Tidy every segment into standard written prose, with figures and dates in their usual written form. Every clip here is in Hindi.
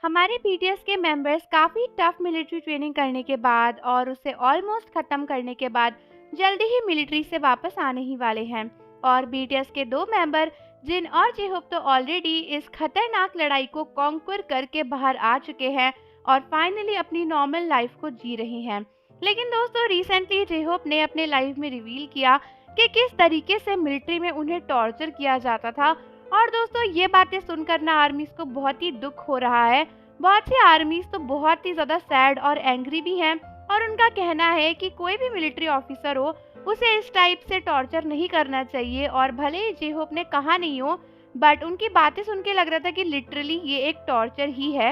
हमारे बीटीएस के मेंबर्स काफ़ी टफ मिलिट्री ट्रेनिंग करने के बाद और उसे ऑलमोस्ट ख़त्म करने के बाद जल्दी ही मिलिट्री से वापस आने ही वाले हैं। और बीटीएस के दो मेंबर जिन और जेहोप तो ऑलरेडी इस खतरनाक लड़ाई को कॉन्क्वर करके बाहर आ चुके हैं और फाइनली अपनी नॉर्मल लाइफ को जी रहे हैं। लेकिन दोस्तों, रिसेंटली जेहोप ने अपने लाइव में रिवील किया कि किस तरीके से मिलिट्री में उन्हें टॉर्चर किया जाता था। और दोस्तों, ये बातें सुनकर ना आर्मीज को बहुत ही दुख हो रहा है। बहुत सी आर्मीज तो बहुत ही ज़्यादा सैड और एंग्री भी हैं और उनका कहना है कि कोई भी मिलिट्री ऑफिसर हो उसे इस टाइप से टॉर्चर नहीं करना चाहिए। और भले ही जेहोप ने कहा नहीं हो, बट उनकी बातें सुन के लग रहा था कि लिटरली ये एक टॉर्चर ही है।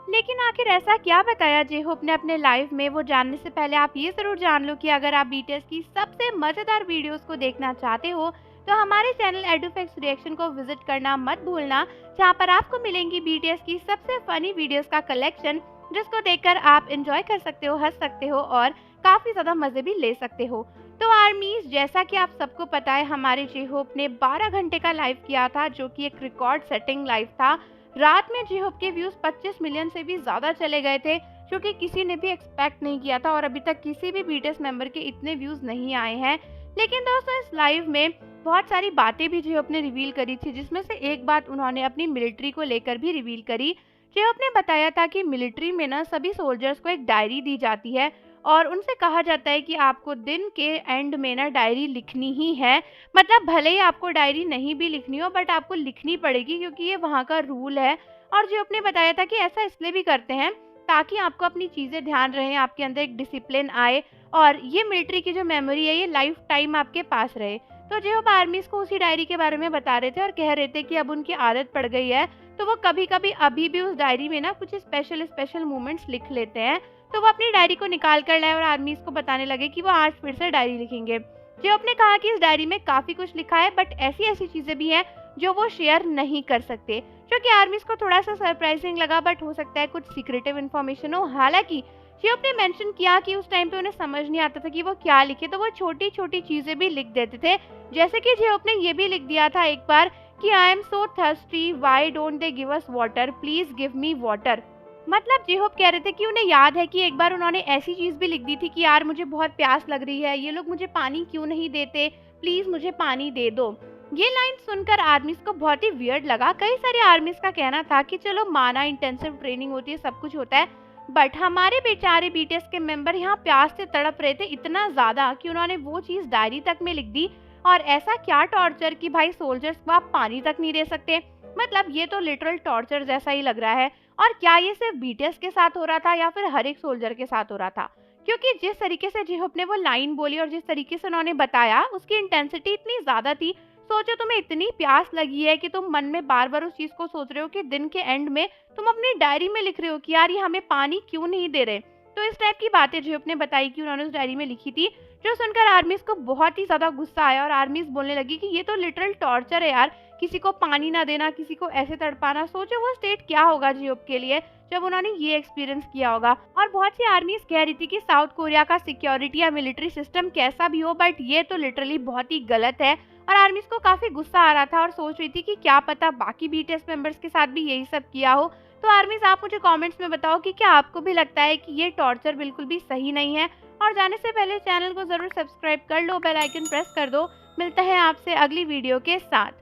लेकिन आखिर ऐसा क्या बताया जेहोप ने अपने लाइव में, वो जानने से पहले आप ये ज़रूर जान लो कि अगर आप बीटीएस की सबसे मज़ेदार वीडियोस को देखना चाहते हो तो हमारे चैनल एडुफैक्ट्स रिएक्शन को विजिट करना मत भूलना, जहां पर आपको मिलेंगी बीटीएस की सबसे फनी वीडियोस का कलेक्शन, जिसको देखकर आप एंजॉय कर सकते हो, हंस सकते हो और काफ़ी ज़्यादा मज़े भी ले सकते हो। तो आर्मीज, जैसा कि आप सबको पता है, हमारे जेहोप ने 12 घंटे का लाइव किया था, जो कि एक रिकॉर्ड सेटिंग लाइव था। रात में जेहोप के व्यूज़ 25 मिलियन से भी ज़्यादा चले गए थे, जो कि किसी ने भी एक्सपेक्ट नहीं किया था और अभी तक किसी भी बीटीएस मेंबर के इतने व्यूज़ नहीं आए हैं। लेकिन दोस्तों, इस लाइव में बहुत सारी बातें भी जेहोप ने रिवील करी थी, जिसमें से एक बात उन्होंने अपनी मिलिट्री को लेकर भी रिवील करी। जेहोप ने बताया था कि मिलिट्री में ना सभी सोल्जर्स को एक डायरी दी जाती है और उनसे कहा जाता है कि आपको दिन के एंड में ना डायरी लिखनी ही है। मतलब भले ही आपको डायरी नहीं भी लिखनी हो, बट आपको लिखनी पड़ेगी, क्योंकि ये वहाँ का रूल है। और जेहोप ने बताया था कि ऐसा इसलिए भी करते हैं ताकि आपको अपनी चीज़ें ध्यान रहें, आपके अंदर एक डिसिप्लिन आए और ये मिलिट्री की जो मेमोरी है ये लाइफ टाइम आपके पास रहे। तो जेहोप आर्मीज को उसी डायरी के बारे में बता रहे थे और कह रहे थे कि अब उनकी आदत पड़ गई है, तो वो कभी कभी अभी भी उस डायरी में ना कुछ स्पेशल स्पेशल मोमेंट्स लिख लेते हैं। तो वो अपनी डायरी को निकाल कर लाए और आर्मीज को बताने लगे कि वो आज फिर से डायरी लिखेंगे। जेहोप ने कहा कि इस डायरी में काफ़ी कुछ लिखा है, बट ऐसी ऐसी चीज़ें भी हैं जो वो शेयर नहीं कर सकते, जो कि आर्मीज को थोड़ा सा सरप्राइजिंग लगा। बट हो सकता है कुछ सीक्रेटिव इन्फॉर्मेशन हो। हालांकि जेहोप ने मेंशन किया कि उस टाइम पे उन्हें समझ नहीं आता था कि वो क्या लिखे, तो वो छोटी छोटी चीज़ें भी लिख देते थे। जैसे कि जेहोप ने ये भी लिख दिया था एक बार कि I am so thirsty, why don't they give us water, please give me water. मतलब जेहोप कह रहे थे कि उन्हें याद है कि एक बार उन्होंने ऐसी चीज़ भी लिख दी थी कि यार मुझे बहुत प्यास लग रही है, ये लोग मुझे पानी क्यों नहीं देते, प्लीज़ मुझे पानी दे दो। ये लाइन सुनकर आर्मीज को बहुत ही वियर्ड लगा। कई सारे आर्मीज का कहना था कि चलो माना, इंटेंसिव ट्रेनिंग होती है, सब कुछ होता है, बट हमारे बेचारे बीटीएस के मेंबर यहाँ प्यास से तड़प रहे थे इतना ज़्यादा कि उन्होंने वो चीज़ डायरी तक में लिख दी। और ऐसा क्या टॉर्चर कि भाई सोल्जर्स को आप पानी तक नहीं दे सकते। मतलब ये तो लिटरल टॉर्चर जैसा ही लग रहा है। और क्या ये सिर्फ बीटीएस के साथ हो रहा था या फिर हर एक सोल्जर के साथ हो रहा था? क्योंकि जिस तरीके से जेहोप ने वो लाइन बोली और जिस तरीके से उन्होंने बताया, उसकी इंटेंसिटी इतनी ज़्यादा थी। सोचो, तुम्हें इतनी प्यास लगी है कि तुम मन में बार बार उस चीज़ को सोच रहे हो कि दिन के एंड में तुम अपनी डायरी में लिख रहे हो कि यार ये हमें पानी क्यों नहीं दे रहे। तो इस टाइप की बातें जेहोप ने बताई कि उन्होंने उस डायरी में लिखी थी, जो सुनकर आर्मीज को बहुत ही ज़्यादा गुस्सा आया और आर्मीज बोलने लगी कि ये तो लिटरल टॉर्चर है यार, किसी को पानी ना देना, किसी को ऐसे तड़पाना। सोचो वो स्टेट क्या होगा जेहोप के लिए जब उन्होंने ये एक्सपीरियंस किया होगा। और बहुत सी आर्मीज कह रही थी कि साउथ कोरिया का सिक्योरिटी या मिलिट्री सिस्टम कैसा भी हो, बट ये तो लिटरली बहुत ही गलत है। और आर्मीज को काफ़ी गुस्सा आ रहा था और सोच रही थी कि क्या पता बाकी बीटीएस मेंबर्स के साथ भी यही सब किया हो। तो आर्मीज, आप मुझे कमेंट्स में बताओ कि क्या आपको भी लगता है कि ये टॉर्चर बिल्कुल भी सही नहीं है। और जाने से पहले चैनल को ज़रूर सब्सक्राइब कर लो, बेल आइकन प्रेस कर दो। मिलते हैं आपसे अगली वीडियो के साथ।